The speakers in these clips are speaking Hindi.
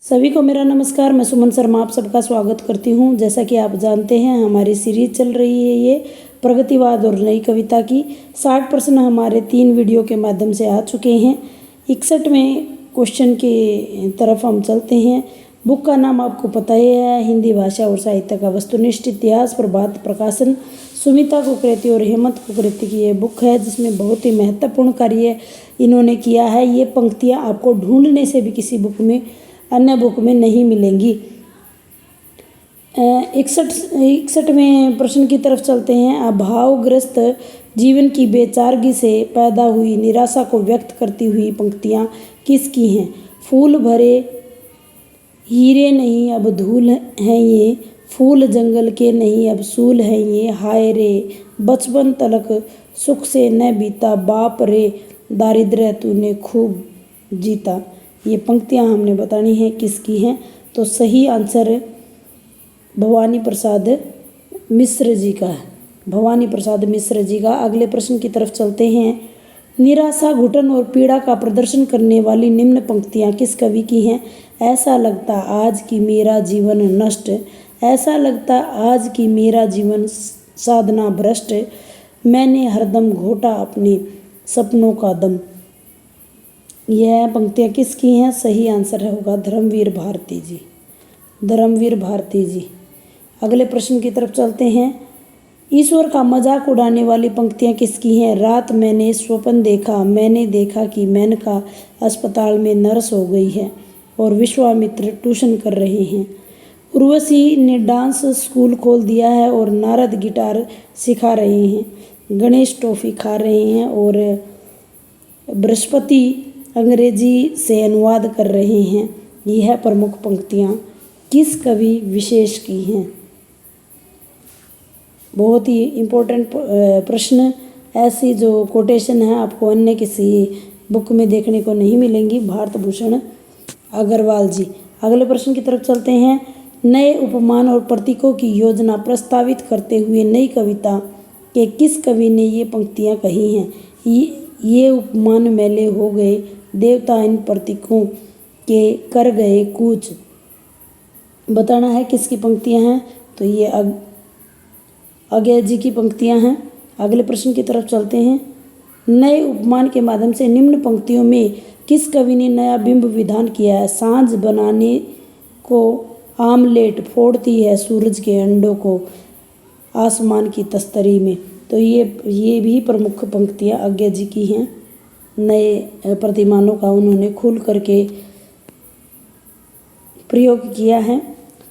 सभी को मेरा नमस्कार। मैं सुमन शर्मा आप सबका स्वागत करती हूँ। जैसा कि आप जानते हैं हमारी सीरीज चल रही है ये प्रगतिवाद और नई कविता की। 60 प्रश्न हमारे 3 वीडियो के माध्यम से आ चुके हैं। 61वें क्वेश्चन की तरफ हम चलते हैं। बुक का नाम आपको पता ही है, हिंदी भाषा और साहित्य का वस्तुनिष्ठ इतिहास, प्रभात प्रकाशन, सुमिता कुकरेती और हेमंत कुकरेती की ये बुक है, जिसमेम बहुत ही महत्वपूर्ण कार्य इन्होंने किया है। ये पंक्तियाँ आपको ढूंढने से भी किसी बुक में, अन्य बुक में नहीं मिलेंगी। 61वें प्रश्न की तरफ चलते हैं। अभावग्रस्त जीवन की बेचारगी से पैदा हुई निराशा को व्यक्त करती हुई पंक्तियाँ किसकी हैं? फूल भरे हीरे नहीं अब धूल हैं ये, फूल जंगल के नहीं अब सूल हैं ये, हाय रे बचपन तलक सुख से न बीता, बाप रे दारिद्र्य तूने खूब जीता। ये पंक्तियाँ हमने बतानी है किसकी हैं। तो सही आंसर भवानी प्रसाद मिश्र जी का है, भवानी प्रसाद मिश्र जी का। अगले प्रश्न की तरफ चलते हैं। निराशा, घुटन और पीड़ा का प्रदर्शन करने वाली निम्न पंक्तियाँ किस कवि की हैं? ऐसा लगता आज कि मेरा जीवन नष्ट, ऐसा लगता आज कि मेरा जीवन साधना भ्रष्ट, मैंने हरदम घोटा अपने सपनों का दम। यह पंक्तियाँ किसकी हैं? सही आंसर होगा धर्मवीर भारती जी, धर्मवीर भारती जी। अगले प्रश्न की तरफ चलते हैं। ईश्वर का मजाक उड़ाने वाली पंक्तियाँ किसकी हैं? रात मैंने स्वप्न देखा, मैंने देखा कि मेनका अस्पताल में नर्स हो गई है और विश्वामित्र ट्यूशन कर रहे हैं। उर्वशी ने डांस स्कूल खोल दिया है और नारद गिटार सिखा रहे हैं। गणेश टॉफ़ी खा रहे हैं और बृहस्पति अंग्रेजी से अनुवाद कर रहे हैं। यह प्रमुख पंक्तियाँ किस कवि विशेष की हैं? बहुत ही इम्पोर्टेंट प्रश्न। ऐसी जो कोटेशन है आपको अन्य किसी बुक में देखने को नहीं मिलेंगी। भारत भूषण अग्रवाल जी। अगले प्रश्न की तरफ चलते हैं। नए उपमान और प्रतीकों की योजना प्रस्तावित करते हुए नई कविता के किस कवि ने ये पंक्तियाँ कही हैं? ये उपमान मैले हो गए, देवता इन प्रतीकों के कर गए कूच। बताना है किसकी पंक्तियाँ हैं। तो ये अज्ञा जी की पंक्तियाँ हैं। अगले प्रश्न की तरफ चलते हैं। नए उपमान के माध्यम से निम्न पंक्तियों में किस कवि ने नया बिंब विधान किया है? सांझ बनाने को आमलेट फोड़ती है सूरज के अंडों को आसमान की तस्तरी में। तो ये भी प्रमुख पंक्तियाँ अज्ञा जी की हैं। नए प्रतिमानों का उन्होंने खुल करके प्रयोग किया है।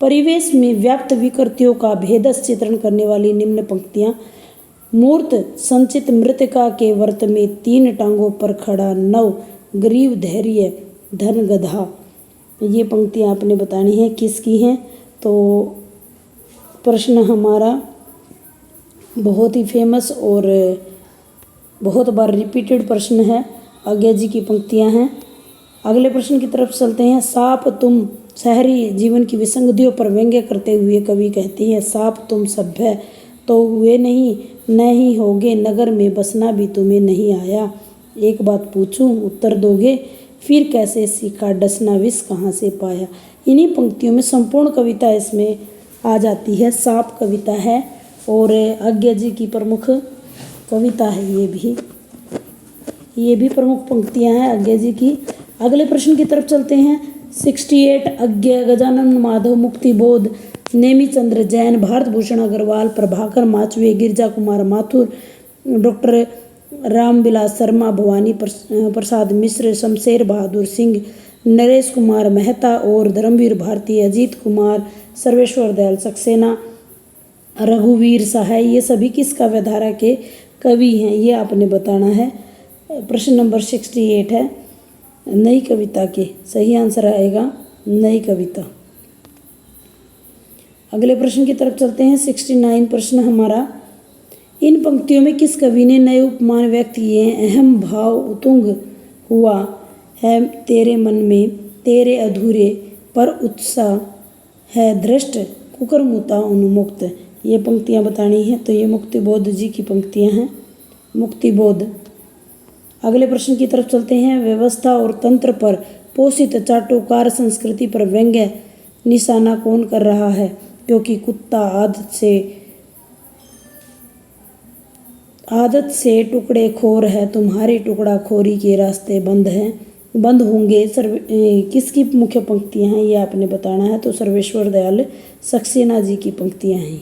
परिवेश में व्याप्त विकृतियों का भेदस चित्रण करने वाली निम्न पंक्तियाँ। मूर्त संचित मृतिका के व्रत में 3 टांगों पर खड़ा नव ग्रीव धैर्य धन गधा। ये पंक्तियाँ आपने बतानी है किसकी हैं। तो प्रश्न हमारा बहुत ही फेमस और बहुत बार रिपीटेड प्रश्न है। अज्ञा जी की पंक्तियाँ हैं। अगले प्रश्न की तरफ चलते हैं। साप तुम शहरी जीवन की विसंगतियों पर व्यंग्य करते हुए कवि कहती हैं, साप तुम सभ्य तो हुए नहीं, न ही होगे, नगर में बसना भी तुम्हें नहीं आया। एक बात पूछूं उत्तर दोगे, फिर कैसे सीखा डसना विष कहाँ से पाया। इन्हीं पंक्तियों में संपूर्ण कविता इसमें आ जाती है। साप कविता है और अज्ञा जी की प्रमुख कविता है। ये भी प्रमुख पंक्तियां हैं अज्ञा जी की। अगले प्रश्न की तरफ चलते हैं। 68 अज्ञा, गजानन माधव, मुक्तिबोध, नेमीचंद्र जैन, भारत भूषण अग्रवाल, प्रभाकर माचवे, गिरजा कुमार माथुर, डॉक्टर रामविलास शर्मा, भवानी प्रसाद मिश्र, शमशेर बहादुर सिंह, नरेश कुमार मेहता और धर्मवीर भारती, अजीत कुमार, सर्वेश्वर दयाल सक्सेना, रघुवीर सहाय। ये सभी किस काव्यधारा के कवि हैं? ये आपने बताना है। प्रश्न नंबर 68 है नई कविता के। सही आंसर आएगा नई कविता। अगले प्रश्न की तरफ चलते हैं। 69 प्रश्न हमारा। इन पंक्तियों में किस कवि ने नए उपमान व्यक्त किए हैं? अहम भाव उतुंग हुआ है तेरे मन में, तेरे अधूरे पर उत्साह है दृष्ट, कुकरमुता उन्मुक्त। ये पंक्तियाँ बतानी हैं। तो ये मुक्तिबोध जी की पंक्तियाँ हैं। मुक्तिबोध। अगले प्रश्न की तरफ चलते हैं। व्यवस्था और तंत्र पर पोषित चाटुकार संस्कृति पर व्यंग्य निशाना कौन कर रहा है? क्योंकि कुत्ता आदत से टुकड़े खोर है, तुम्हारी टुकड़ाखोरी के रास्ते बंद होंगे। किसकी मुख्य पंक्तियां हैं ये आपने बताना है। तो सर्वेश्वर दयाल सक्सेना जी की पंक्तियां हैं।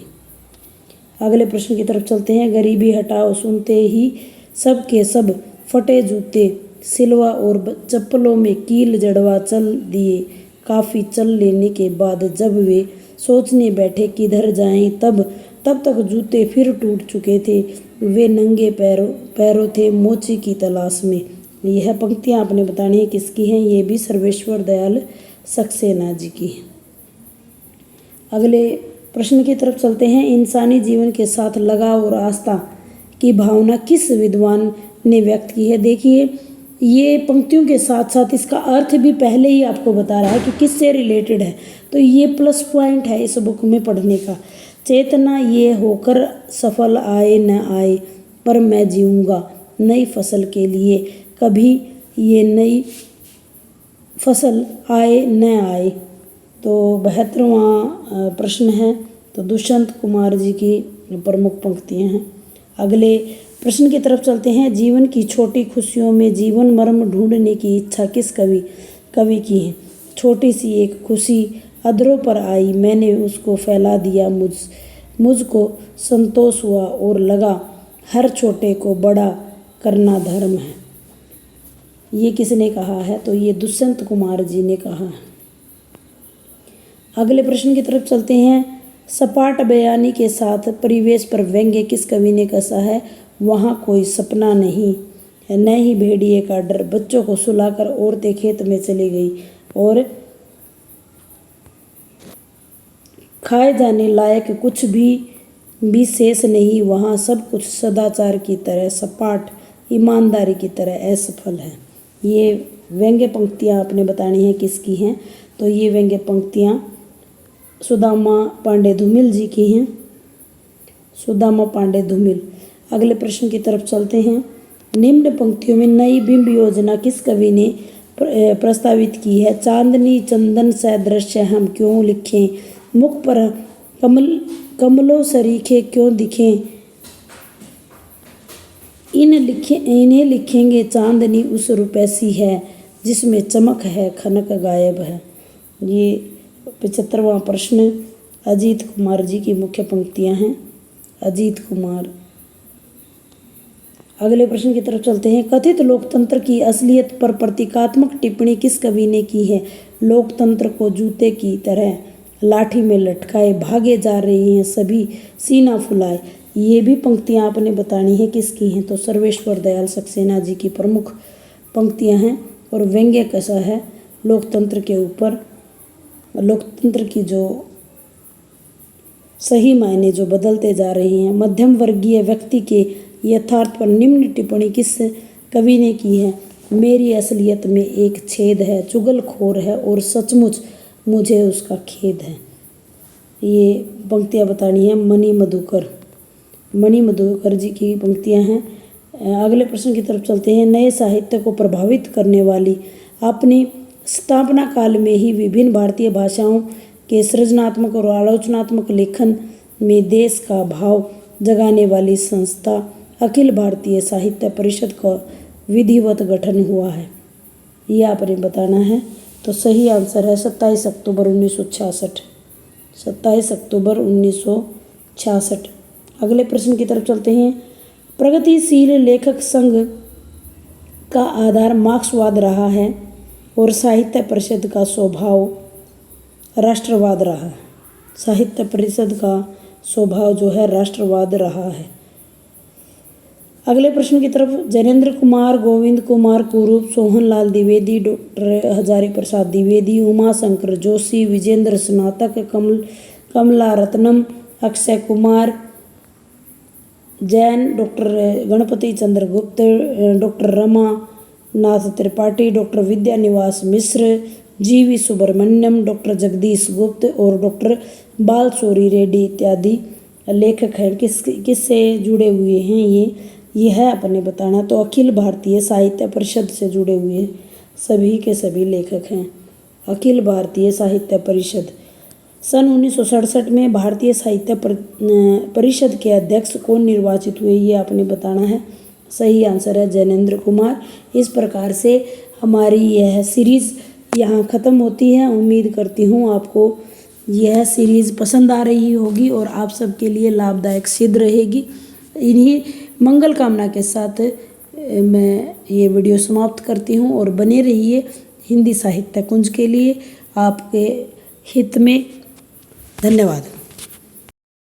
अगले प्रश्न की तरफ चलते हैं। गरीबी हटाओ सुनते ही सब के सब फटे जूते सिलवा और चप्पलों में कील जड़वा चल दिए। काफ़ी चल लेने के बाद जब वे सोचने बैठे किधर जाएं, तब तक जूते फिर टूट चुके थे। वे नंगे पैरों थे मोची की तलाश में। यह पंक्तियाँ आपने बतानी है किसकी हैं। ये भी सर्वेश्वर दयाल सक्सेना जी की है। अगले प्रश्न की तरफ चलते हैं। इंसानी जीवन के साथ लगाव और आस्था की भावना किस विद्वान ने व्यक्त की है? देखिए, ये पंक्तियों के साथ साथ इसका अर्थ भी पहले ही आपको बता रहा है कि किससे रिलेटेड है। तो ये प्लस पॉइंट है इस बुक में पढ़ने का। चेतना ये होकर सफल आए न आए, पर मैं जीऊँगा नई फसल के लिए, कभी ये नई फसल आए न आए। तो 72वां प्रश्न है। तो दुष्यंत कुमार जी की प्रमुख पंक्तियाँ हैं। अगले प्रश्न की तरफ चलते हैं। जीवन की छोटी खुशियों में जीवन मर्म ढूंढने की इच्छा किस कवि की है? छोटी सी एक खुशी अधरों पर आई, मैंने उसको फैला दिया, मुझको संतोष हुआ और लगा हर छोटे को बड़ा करना धर्म है। ये किसने कहा है? तो ये दुष्यंत कुमार जी ने कहा है। अगले प्रश्न की तरफ चलते हैं। सपाट बयानी के साथ परिवेश पर व्यंग्य किस कवि ने कसा है? वहाँ कोई सपना नहीं है, न ही भेड़िए का डर, बच्चों को सुलाकर औरतें खेत में चली गई और खाए जाने लायक कुछ भी शेष नहीं। वहाँ सब कुछ सदाचार की तरह सपाट, ईमानदारी की तरह असफल है। ये व्यंग्य पंक्तियाँ आपने बतानी है किसकी हैं। तो ये व्यंग्य पंक्तियाँ सुदामा पांडे धूमिल जी की हैं। सुदामा पांडे धूमिल। अगले प्रश्न की तरफ चलते हैं। निम्न पंक्तियों में नई बिंब योजना किस कवि ने प्रस्तावित की है? चांदनी चंदन सदृश्य हम क्यों लिखें, मुख पर कमलों सरीखे क्यों दिखें, इन्हें लिखेंगे चांदनी उस रूपैसी है जिसमें चमक है खनक गायब है। ये 75वां प्रश्न अजीत कुमार जी की मुख्य पंक्तियां हैं। अजीत कुमार। अगले प्रश्न की तरफ चलते हैं। कथित लोकतंत्र की असलियत पर प्रतीकात्मक टिप्पणी किस कवि ने की है? लोकतंत्र को जूते की तरह लाठी में लटकाए भागे जा रहे हैं सभी, सीना फुलाए। ये भी पंक्तियाँ आपने बतानी है किसकी हैं। तो सर्वेश्वर दयाल सक्सेना जी की प्रमुख पंक्तियाँ हैं और व्यंग्य कैसा है लोकतंत्र के ऊपर, लोकतंत्र की जो सही मायने जो बदलते जा रहे हैं। मध्यम वर्गीय व्यक्ति के यथार्थ पर निम्न टिप्पणी किस कवि ने की है? मेरी असलियत में एक छेद है, चुगलखोर है और सचमुच मुझे उसका खेद है। ये पंक्तियाँ बतानी है मणि मधुकर जी की पंक्तियाँ हैं। अगले प्रश्न की तरफ चलते हैं। नए साहित्य को प्रभावित करने वाली अपनी स्थापना काल में ही विभिन्न भारतीय भाषाओं के सृजनात्मक और आलोचनात्मक लेखन में देश का भाव जगाने वाली संस्था अखिल भारतीय साहित्य परिषद का विधिवत गठन हुआ है। ये आपने बताना है। तो सही आंसर है 27 अक्टूबर 1966। 27 अक्टूबर 1966। अगले प्रश्न की तरफ चलते हैं। प्रगतिशील लेखक संघ का आधार मार्क्सवाद रहा है और साहित्य परिषद का स्वभाव राष्ट्रवाद रहा है। साहित्य परिषद का स्वभाव जो है राष्ट्रवाद रहा है। अगले प्रश्न की तरफ। जैनेन्द्र कुमार, गोविंद कुमार कुरूप, सोहनलाल द्विवेदी, डॉक्टर हजारी प्रसाद द्विवेदी, उमाशंकर जोशी, विजेंद्र स्नातक, कमला रत्नम, अक्षय कुमार जैन, डॉक्टर गणपति चंद्र गुप्त, डॉक्टर रमा नाथ त्रिपाठी, डॉक्टर विद्यानिवास मिश्र, जीवी सुब्रमण्यम, डॉक्टर जगदीश गुप्त और डॉक्टर बालसोरी रेड्डी इत्यादि लेखक हैं। किससे जुड़े हुए हैं ये है अपने बताना। तो अखिल भारतीय साहित्य परिषद से जुड़े हुए सभी के सभी लेखक हैं। अखिल भारतीय साहित्य परिषद। सन 1967 में भारतीय साहित्य परिषद के अध्यक्ष कौन निर्वाचित हुए, ये आपने बताना है। सही आंसर है जैनेंद्र कुमार। इस प्रकार से हमारी यह सीरीज़ यहाँ ख़त्म होती है। उम्मीद करती हूँ आपको यह सीरीज़ पसंद आ रही होगी और आप सबके लिए लाभदायक सिद्ध रहेगी। इन्हीं मंगल कामना के साथ मैं ये वीडियो समाप्त करती हूँ और बने रहिए हिंदी साहित्य कुंज के लिए। आपके हित में। धन्यवाद।